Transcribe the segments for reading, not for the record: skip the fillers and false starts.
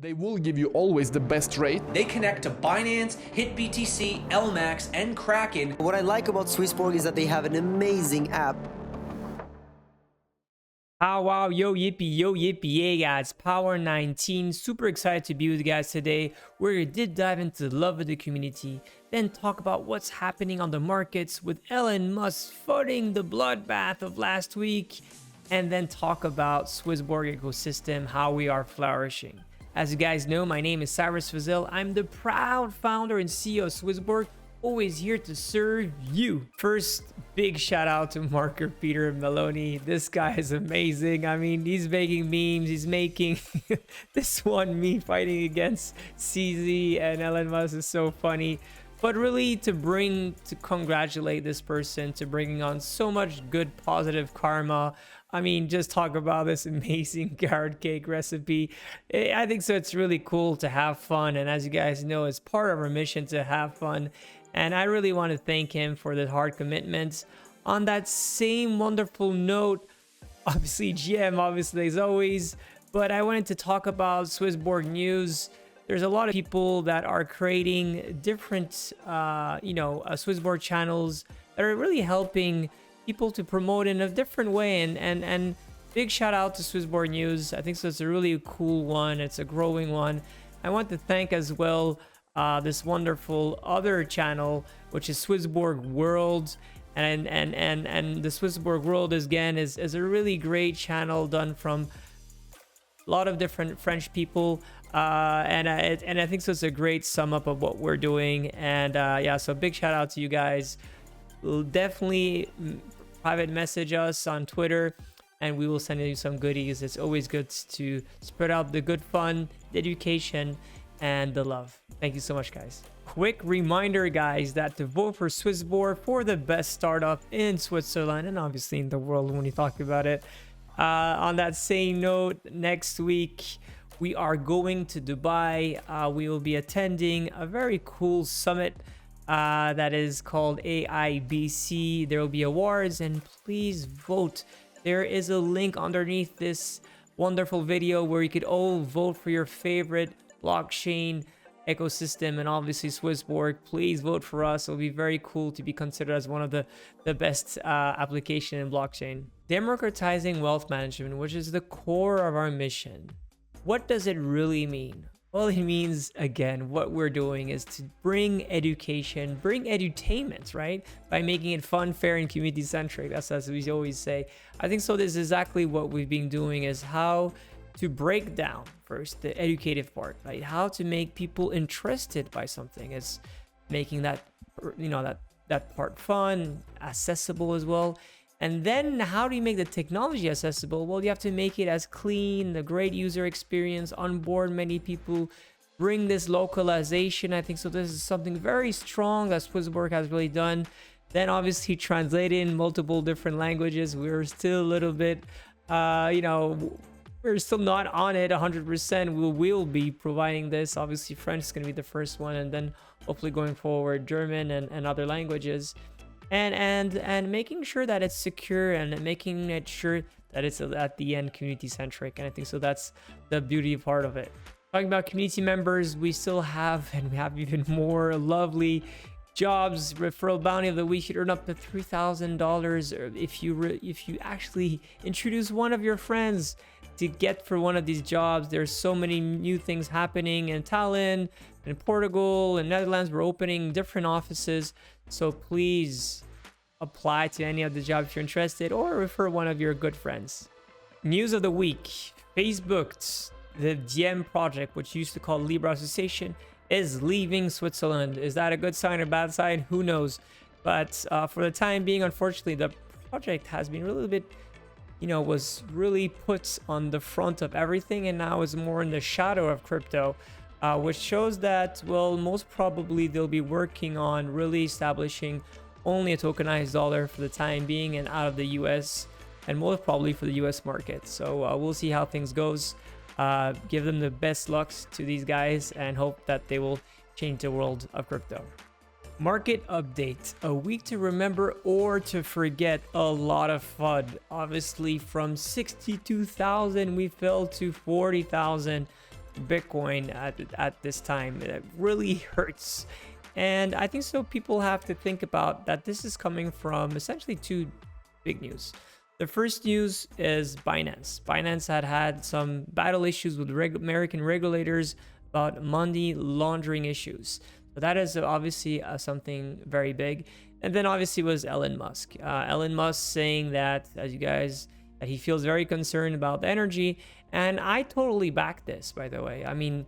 They will give you always the best rate. They connect to Binance, HitBTC, LMAX, and Kraken. What I like about Swissborg is that they have an amazing app. PowWow, yo yippee, hey guys, Power19, super excited to be with you guys today, where we did dive into the love of the community, then talk about what's happening on the markets with Elon Musk footing the bloodbath of last week, and then talk about Swissborg ecosystem, how we are flourishing. As you guys know, my name is Cyrus Fazil. I'm the proud founder and CEO of Swissborg, always here to serve you. First, big shout out to Marker Peter Maloney. This guy is amazing. I mean, he's making memes. He's making this one, me fighting against CZ and Elon Musk, is so funny. But really to congratulate this person to bringing on so much good positive karma. I mean, just talk about this amazing carrot cake recipe. I think so. It's really cool to have fun. And as you guys know, it's part of our mission to have fun. And I really want to thank him for the hard commitments. On that same wonderful note, obviously GM, obviously as always, but I wanted to talk about Swissborg news. There's a lot of people that are creating different, Swissborg channels that are really helping people to promote in a different way. And big shout out to Swissborg news. I think so. It's a really cool one. It's a growing one. I want to thank as well this wonderful other channel, which is Swissborg World, and the Swissborg World is a really great channel done from a lot of different French people, and I think so. It's a great sum up of what we're doing, and yeah, so big shout out to you guys. Definitely private message us on Twitter and we will send you some goodies. It's always good to spread out the good fun, the education, and the love. Thank you so much, guys. Quick reminder, guys, that to vote for Swissborg for the best startup in Switzerland and obviously in the world when you talk about it. On that same note, next week we are going to Dubai. We will be attending a very cool summit that is called AIBC. There will be awards, and please vote. There is a link underneath this wonderful video where you could all vote for your favorite blockchain ecosystem, and obviously Swissborg. Please vote for us. It'll be very cool to be considered as one of the best application in blockchain. Democratizing wealth management, which is the core of our mission. What does it really mean? Well, it means, again, what we're doing is to bring education, bring edutainment, right? By making it fun, fair, and community-centric. That's as we always say. I think so. This is exactly what we've been doing, is how to break down first the educative part, right? How to make people interested by something. It's making that, that part fun, accessible as well. And then how do you make the technology accessible? Well, you have to make it as clean, a great user experience, onboard many people, bring this localization. I think so. This is something very strong that Swissborg has really done. Then obviously translate in multiple different languages. We're still a little bit, we're still not on it 100%. We will be providing this. Obviously French is going to be the first one, and then hopefully going forward German and other languages. And making sure that it's secure and making it sure that it's at the end community centric. And I think so that's the beauty part of it. Talking about community members, we still have, and we have even more lovely jobs. Referral bounty of the week, you earn up to $3,000 if you actually introduce one of your friends to get for one of these jobs. There's so many new things happening in Tallinn, in Portugal, in Netherlands. We're opening different offices. So please apply to any of the jobs if you're interested, or refer one of your good friends. News of the week. Facebook, the Diem project, which used to call Libra Association, is leaving Switzerland. Is that a good sign or bad sign? Who knows? But for the time being, unfortunately, the project has been a little bit, was really put on the front of everything, and now is more in the shadow of crypto. Which shows that, well, most probably they'll be working on really establishing only a tokenized dollar for the time being and out of the US, and most probably for the US market. So we'll see how things goes. Give them the best lucks to these guys and hope that they will change the world of crypto. Market update. A week to remember or to forget. A lot of FUD. Obviously from 62,000 we fell to 40,000. Bitcoin at this time. It really hurts. And I think so people have to think about that this is coming from essentially two big news. The first news is Binance. Binance had some battle issues with American regulators about money laundering issues. So that is obviously something very big. And then obviously was Elon Musk. Elon Musk saying that, as you guys, that he feels very concerned about the energy. And I totally back this, by the way. I mean,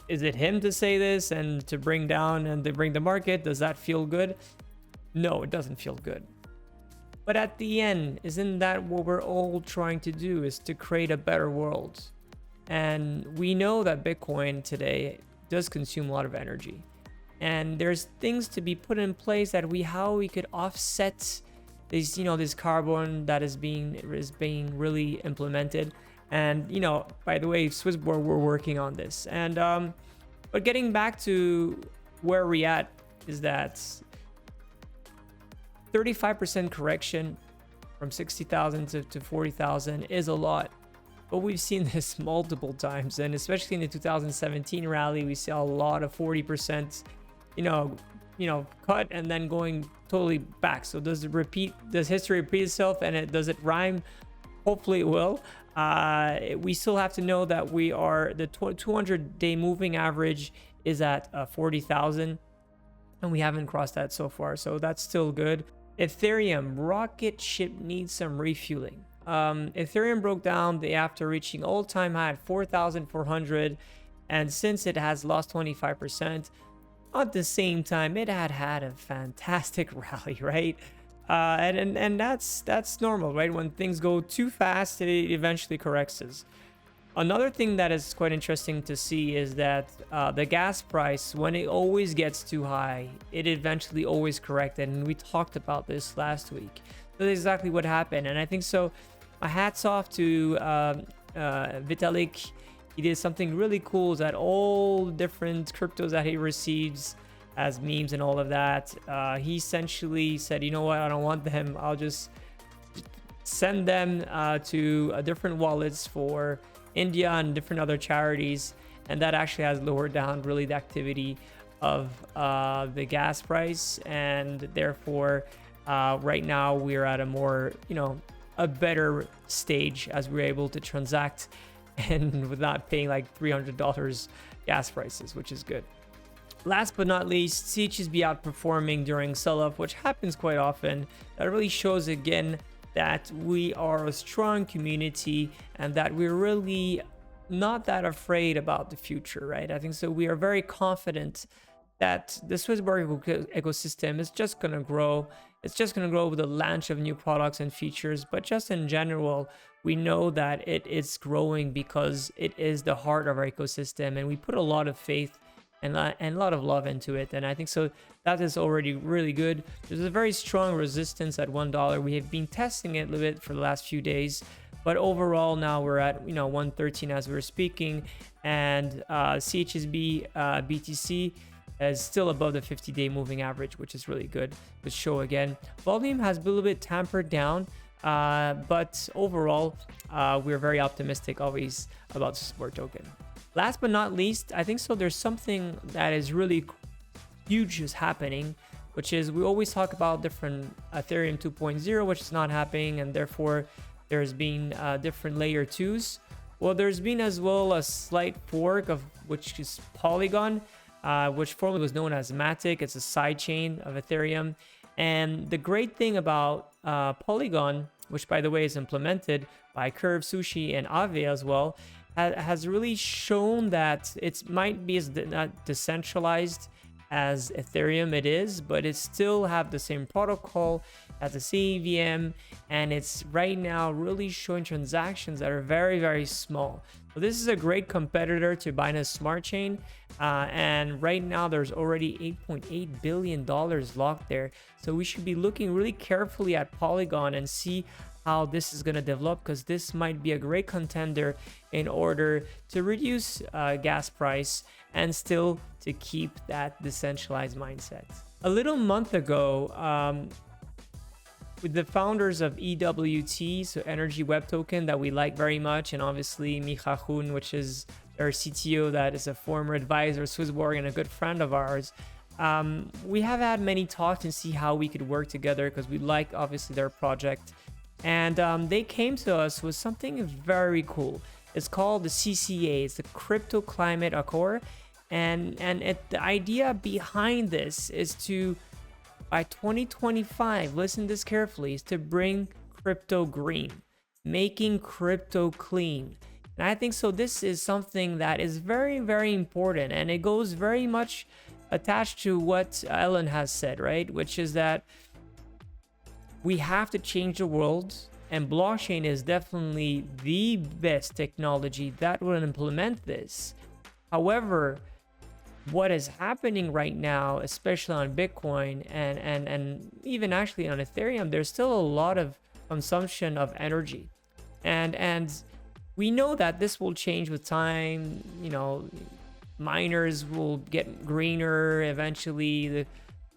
is it him to say this and to bring down and to bring the market? Does that feel good? No, it doesn't feel good. But at the end, isn't that what we're all trying to do, is to create a better world? And we know that Bitcoin today does consume a lot of energy. And there's things to be put in place that how we could offset this, this carbon that is being really implemented. And, by the way, Swissborg, we're working on this. And, but getting back to where we're at is that 35% correction from 60,000 to 40,000 is a lot. But we've seen this multiple times. And especially in the 2017 rally, we saw a lot of 40%, cut and then going totally back. So does history repeat itself, and does it rhyme? Hopefully it will. We still have to know that the 200-day moving average is at 40,000, and we haven't crossed that so far. So that's still good. Ethereum rocket ship needs some refueling. Ethereum broke down after reaching all-time high at 4,400, and since it has lost 25%, at the same time it had a fantastic rally, right? And that's normal, right? When things go too fast, it eventually corrects us. Another thing that is quite interesting to see is that the gas price, when it always gets too high, it eventually always corrected. And we talked about this last week. So that's exactly what happened. And I think so. My hats off to Vitalik. He did something really cool, that all different cryptos that he receives as memes and all of that, he essentially said, you know what, I don't want them. I'll just send them to different wallets for India and different other charities. And that actually has lowered down really the activity of the gas price. And therefore, right now we're at a more, a better stage as we're able to transact and without paying like $300 gas prices, which is good. Last but not least, CHSB outperforming during sell-off, which happens quite often. That really shows again that we are a strong community and that we're really not that afraid about the future, right? I think so. We are very confident that the Swissborg ecosystem is just going to grow. It's just going to grow with the launch of new products and features, but just in general, we know that it is growing because it is the heart of our ecosystem, and we put a lot of faith and a lot of love into it. And I think so that is already really good. There's a very strong resistance at $1. We have been testing it a little bit for the last few days, but overall now we're at 113 as we're speaking, and CHSB BTC is still above the 50-day moving average, which is really good to show again. Volume has been a little bit tampered down, but overall we're very optimistic always about the Swissborg token. Last but not least, I think so there's something that is really huge is happening, which is we always talk about different Ethereum 2.0, which is not happening, and therefore there's been different layer 2s. Well, there's been as well a slight fork of which is Polygon, which formerly was known as Matic. It's a sidechain of Ethereum. And the great thing about Polygon, which by the way is implemented by Curve, Sushi, and Aave as well, has really shown that it might be as not decentralized as Ethereum it is, but it still have the same protocol as the CEVM, and it's right now really showing transactions that are very, very small. So this is a great competitor to Binance Smart Chain, and right now there's already $8.8 billion locked there. So we should be looking really carefully at Polygon and see how this is going to develop, because this might be a great contender in order to reduce gas price and still to keep that decentralized mindset. A little month ago, with the founders of EWT, so Energy Web Token, that we like very much, and obviously Micha Hun, which is our CTO that is a former advisor of Swissborg and a good friend of ours. We have had many talks and see how we could work together because we like obviously their project. And they came to us with something very cool. It's called the CCA. It's the Crypto Climate Accord. And the idea behind this is to, by 2025, listen to this carefully, is to bring crypto green, making crypto clean. And I think so this is something that is very, very important, and it goes very much attached to what Ellen has said, right? Which is that we have to change the world, and blockchain is definitely the best technology that will implement this. However, what is happening right now, especially on Bitcoin and even actually on Ethereum, there's still a lot of consumption of energy. And we know that this will change with time. You know, miners will get greener eventually. The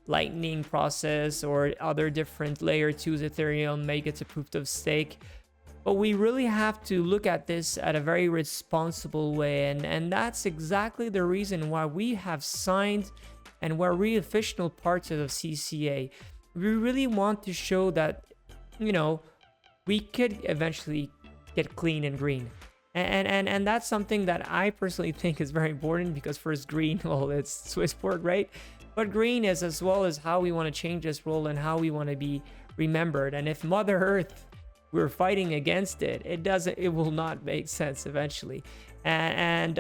Lightning process or other different layer 2s Ethereum may get to proof of stake. But we really have to look at this at a very responsible way. And that's exactly the reason why we have signed and we're really official parts of CCA. We really want to show that, you know, we could eventually get clean and green. And that's something that I personally think is very important, because first green, well, it's Swissborg, right? But green is as well as how we want to change this world and how we want to be remembered. And if Mother Earth, we're fighting against it, it will not make sense eventually. And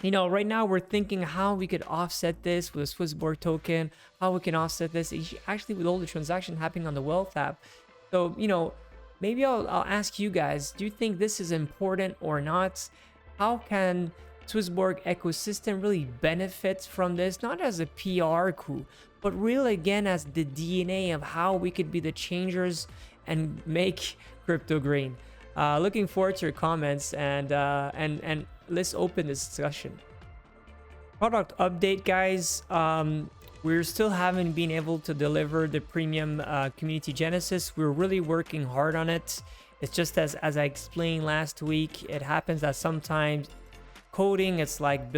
you know, right now we're thinking how we could offset this with a Swissborg token, how we can offset this actually with all the transaction happening on the Wealth app. So, you know, maybe I'll ask you guys, do you think this is important or not? How can Swissborg ecosystem really benefit from this, not as a PR coup, but really again as the DNA of how we could be the changers and make crypto green? Looking forward to your comments, and let's open this discussion. Product update, guys. We're still haven't been able to deliver the premium community Genesis. We're really working hard on it. It's just as I explained last week, it happens that sometimes coding, it's like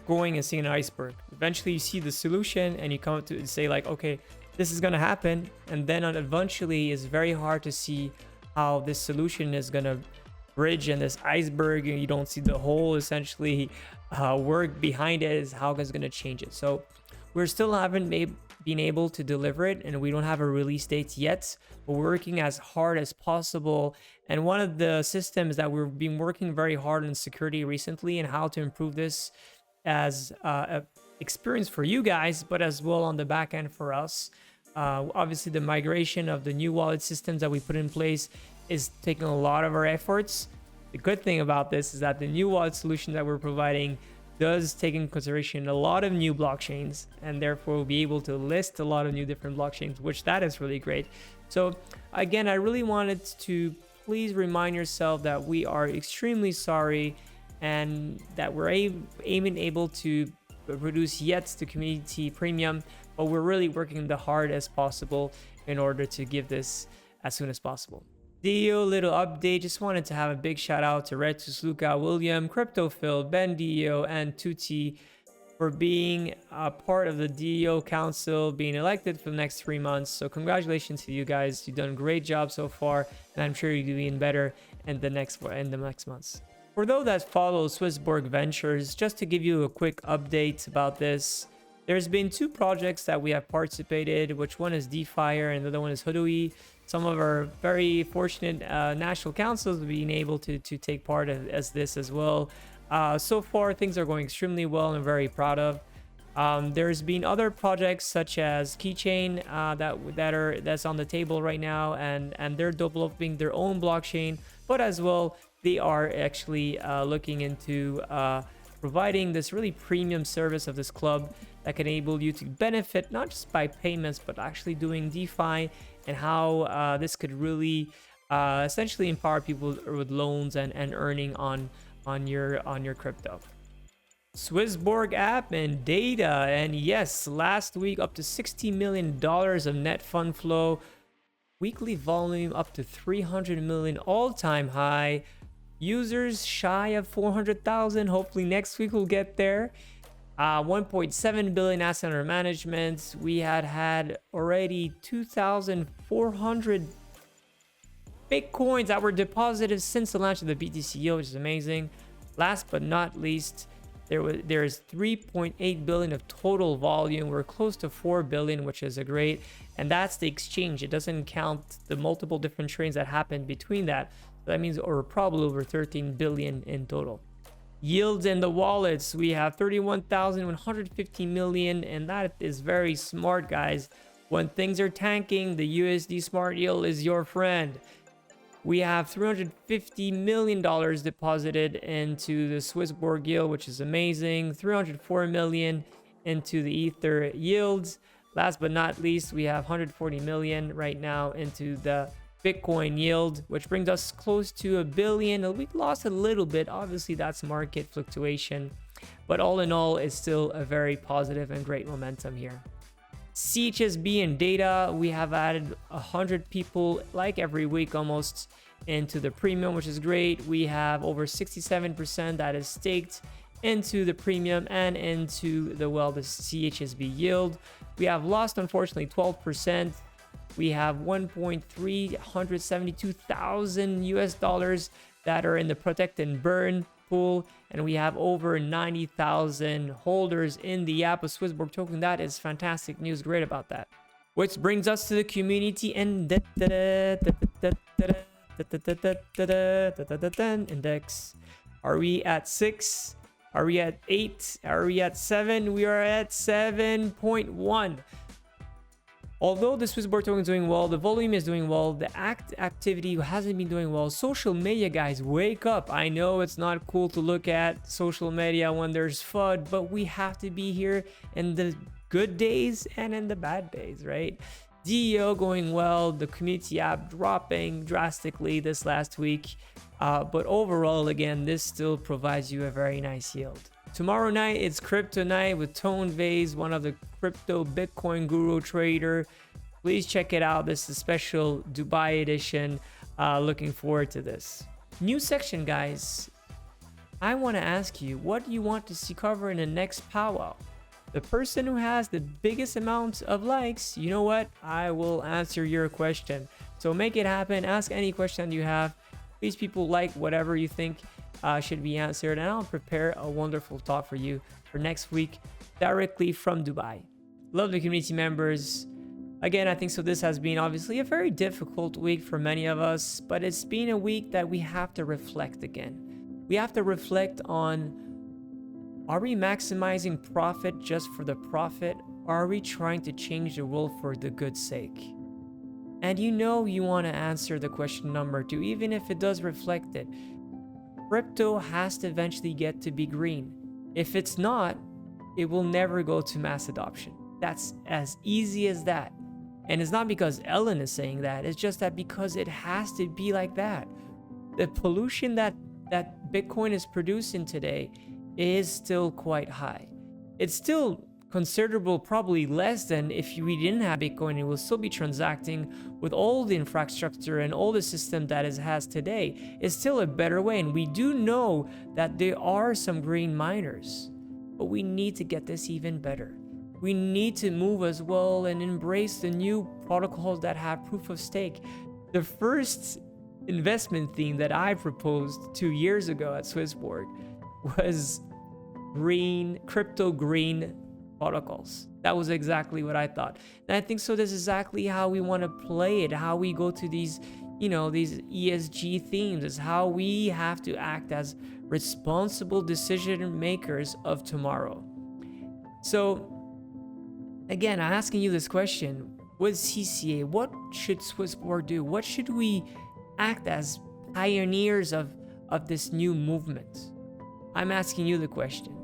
going and seeing an iceberg. Eventually you see the solution and you come up to say like, okay, this is going to happen. And then eventually it's very hard to see how this solution is going to bridge in this iceberg, and you don't see the whole essentially work behind it, is how it's going to change it. So we're still haven't been able to deliver it, and we don't have a release date yet, but we're working as hard as possible. And one of the systems that we've been working very hard on security recently, and how to improve this as a experience for you guys, but as well on the back end for us. Obviously the migration of the new wallet systems that we put in place is taking a lot of our efforts. The good thing about this is that the new wallet solution that we're providing does take in consideration a lot of new blockchains, and therefore we'll be able to list a lot of new different blockchains, which that is really great. So again, I really wanted to please remind yourself that we are extremely sorry, and that we're able to produce yet the community premium, but we're really working the hardest possible in order to give this as soon as possible. Dio, little update. Just wanted to have a big shout out to Retus, Luca, William, CryptoPhil, Ben Dio, and Tutti for being a part of the Dio Council, being elected for the next 3 months. So congratulations to you guys. You've done a great job so far, and I'm sure you'll be even better in the next months. For those that follow Swissborg Ventures, just to give you a quick update about this, there's been 2 projects that we have participated, which one is DeFire and the other one is Hoodoo. Some of our very fortunate national councils being able to take part as this as well. So far, things are going extremely well, and I'm very proud of. There's been other projects such as Keychain that's on the table right now, and they're developing their own blockchain, but as well they are actually looking into providing this really premium service of this club that can enable you to benefit not just by payments, but actually doing DeFi, and how this could really essentially empower people with loans and earning on your crypto. Swissborg App and data, and yes, last week up to $60 million of net fund flow, weekly volume up to 300 million, all-time high. Users shy of 400,000. Hopefully next week we'll get there. 1.7 billion asset under management. We had already 2,400 Bitcoins that were deposited since the launch of the BTC, which is amazing. Last but not least, there is 3.8 billion of total volume. We're close to 4 billion, which is a great, and that's the exchange. It doesn't count the multiple different trades that happened between that. So that means we're probably over 13 billion in total. Yields in the wallets, we have 31,150 million, and that is very smart, guys. When things are tanking, the USD Smart Yield is your friend. We have $350 million deposited into the Swissborg Yield, which is amazing. 304 million into the Ether yields. Last but not least, we have 140 million right now into the Bitcoin yield, which brings us close to $1 billion. We lost a little bit. Obviously, that's market fluctuation. But all in all, it's still a very positive and great momentum here. CHSB and data, we have added 100 people like every week almost into the premium, which is great. We have over 67% that is staked into the premium and into the CHSB yield. We have lost, unfortunately, 12%. We have 1,372,000 US dollars that are in the protect and burn pool, and we have over 90,000 holders in the app of Swissborg token. That is fantastic news. Great about that. Which brings us to the community index. Are we at 6? Are we at 8? Are we at 7? We are at 7.1. Although the Swissborg token is doing well, the volume is doing well, the activity hasn't been doing well. Social media, guys, wake up. I know it's not cool to look at social media when there's FUD, but we have to be here in the good days and in the bad days, right? DEO going well, the community app dropping drastically this last week. But overall, again, this still provides you a very nice yield. Tomorrow night, it's crypto night with Tone Vase, one of the crypto Bitcoin guru trader. Please check it out. This is a special Dubai edition. Looking forward to this. New section, guys. I want to ask you, what do you want to see cover in the next PowWow? The person who has the biggest amount of likes, you know what? I will answer your question. So make it happen. Ask any question you have. Please, people, like whatever you think should be answered, and I'll prepare a wonderful talk for you for next week directly from Dubai. Love the community members. Again, I think so this has been obviously a very difficult week for many of us, but it's been a week that we have to reflect again. We have to reflect on, are we maximizing profit just for the profit, or are we trying to change the world for the good sake? And you know you want to answer the question number 2, even if it does reflect it. Crypto has to eventually get to be green. If it's not, it will never go to mass adoption. That's as easy as that. And it's not because Ellen is saying that, it's just that because it has to be like that. The pollution that Bitcoin is producing today is still quite high. It's still considerable, probably less than if we didn't have Bitcoin. It will still be transacting with all the infrastructure and all the system that it has today. It's still a better way, and we do know that there are some green miners, but we need to get this even better. We need to move as well and embrace the new protocols that have proof of stake. The first investment theme that I proposed 2 years ago at Swissborg was crypto green protocols. That was exactly what I thought. And I think so this is exactly how we want to play it, how we go to these, these ESG themes, is how we have to act as responsible decision makers of tomorrow. So again, I'm asking you this question. With CCA, what should Swissborg do? What should we act as pioneers of this new movement? I'm asking you the question.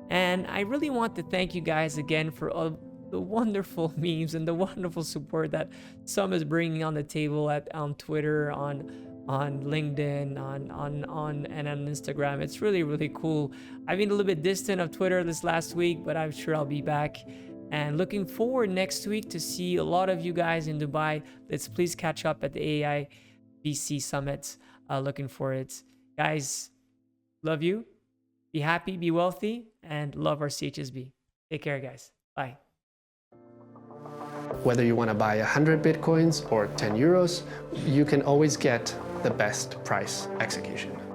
And I really want to thank you guys again for all the wonderful memes and the wonderful support that some is bringing on the table on Twitter, on LinkedIn, on Instagram. It's really, really cool. I've been a little bit distant of Twitter this last week, but I'm sure I'll be back. And looking forward next week to see a lot of you guys in Dubai. Let's please catch up at the AI VC Summit. Looking for it. Guys, love you. Be happy, be wealthy, and love our CHSB. Take care, guys. Bye. Whether you want to buy 100 Bitcoins or 10 euros, you can always get the best price execution.